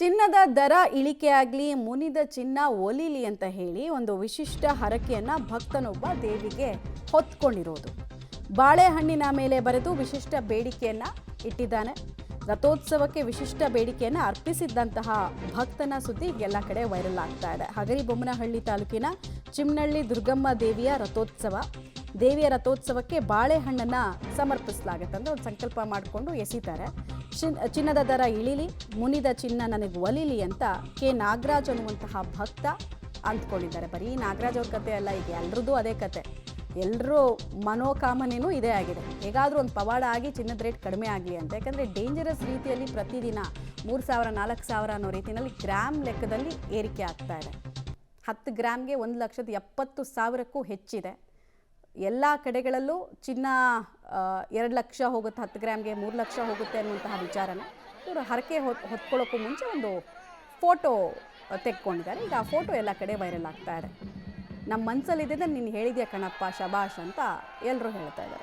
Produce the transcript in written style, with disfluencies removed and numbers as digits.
ಚಿನ್ನದ ದರ ಇಳಿಕೆಯಾಗಲಿ, ಮುನಿದ ಚಿನ್ನ ಒಲಿಲಿ ಅಂತ ಹೇಳಿ ಒಂದು ವಿಶಿಷ್ಟ ಹರಕೆಯನ್ನು ಭಕ್ತನೊಬ್ಬ ದೇವಿಗೆ ಹೊತ್ಕೊಂಡಿರೋದು. ಬಾಳೆಹಣ್ಣಿನ ಮೇಲೆ ಬರೆದು ವಿಶಿಷ್ಟ ಬೇಡಿಕೆಯನ್ನು ಇಟ್ಟಿದ್ದಾನೆ. ರಥೋತ್ಸವಕ್ಕೆ ವಿಶಿಷ್ಟ ಬೇಡಿಕೆಯನ್ನು ಅರ್ಪಿಸಿದ್ದಂತಹ ಭಕ್ತನ ಸುದ್ದಿ ಎಲ್ಲ ಕಡೆ ವೈರಲ್ ಆಗ್ತಾ ಇದೆ. ಹಗರಿಬೊಮ್ಮನಹಳ್ಳಿ ತಾಲೂಕಿನ ಚಿಮ್ನಳ್ಳಿ ದುರ್ಗಮ್ಮ ದೇವಿಯ ರಥೋತ್ಸವ. ದೇವಿಯ ರಥೋತ್ಸವಕ್ಕೆ ಬಾಳೆಹಣ್ಣನ್ನು ಸಮರ್ಪಿಸಲಾಗುತ್ತೆ ಅಂತ ಒಂದು ಸಂಕಲ್ಪ ಮಾಡಿಕೊಂಡು ಎಸಿತಾರೆ. ಚಿನ್ನದ ದರ ಇಳಿಲಿ, ಮುನಿದ ಚಿನ್ನ ನನಗೆ ಒಲಿಲಿ ಅಂತ ಕೆ ನಾಗರಾಜ್ ಅನ್ನುವಂತಹ ಭಕ್ತ ಅಂದ್ಕೊಂಡಿದ್ದಾರೆ. ಬರೀ ನಾಗರಾಜ್ ಅವ್ರ ಕತೆ ಅಲ್ಲ, ಈಗ ಎಲ್ರದ್ದು ಅದೇ ಕತೆ. ಎಲ್ಲರೂ ಮನೋಕಾಮನೆಯೂ ಇದೇ ಆಗಿದೆ. ಹೇಗಾದರೂ ಒಂದು ಪವಾಡ ಆಗಿ ಚಿನ್ನದ ರೇಟ್ ಕಡಿಮೆ ಆಗಲಿ ಅಂತ. ಯಾಕಂದರೆ ಡೇಂಜರಸ್ ರೀತಿಯಲ್ಲಿ ಪ್ರತಿದಿನ 3,000 4,000 ಅನ್ನೋ ರೀತಿಯಲ್ಲಿ ಗ್ರಾಮ್ ಲೆಕ್ಕದಲ್ಲಿ ಏರಿಕೆ ಆಗ್ತಾ ಇದೆ. 10 ಗ್ರಾಮ್ಗೆ 1,70,000ಕ್ಕೂ ಹೆಚ್ಚಿದೆ. ಎಲ್ಲ ಕಡೆಗಳಲ್ಲೂ ಚಿನ್ನ 2 ಲಕ್ಷ ಹೋಗುತ್ತೆ, 10 ಗ್ರಾಮ್ಗೆ 3 ಲಕ್ಷ ಹೋಗುತ್ತೆ ಅನ್ನುವಂತಹ ವಿಚಾರನ ಇವರು ಹರಕೆ ಹೊತ್ಕೊಳ್ಳೋಕ್ಕೂ ಮುಂಚೆ ಒಂದು ಫೋಟೋ ತೆಕ್ಕೊಂಡಿದ್ದಾರೆ. ಈಗ ಆ ಫೋಟೋ ಎಲ್ಲ ಕಡೆ ವೈರಲ್ ಆಗ್ತಾ ಇದೆ. ನಮ್ಮ ಮನಸ್ಸಲ್ಲಿದ್ದರೆ ನೀನು ಹೇಳಿದ್ಯಾ ಕಣಪ್ಪ, ಶಬಾಷ್ ಅಂತ ಎಲ್ಲರೂ ಹೇಳ್ತಾ ಇದ್ದಾರೆ.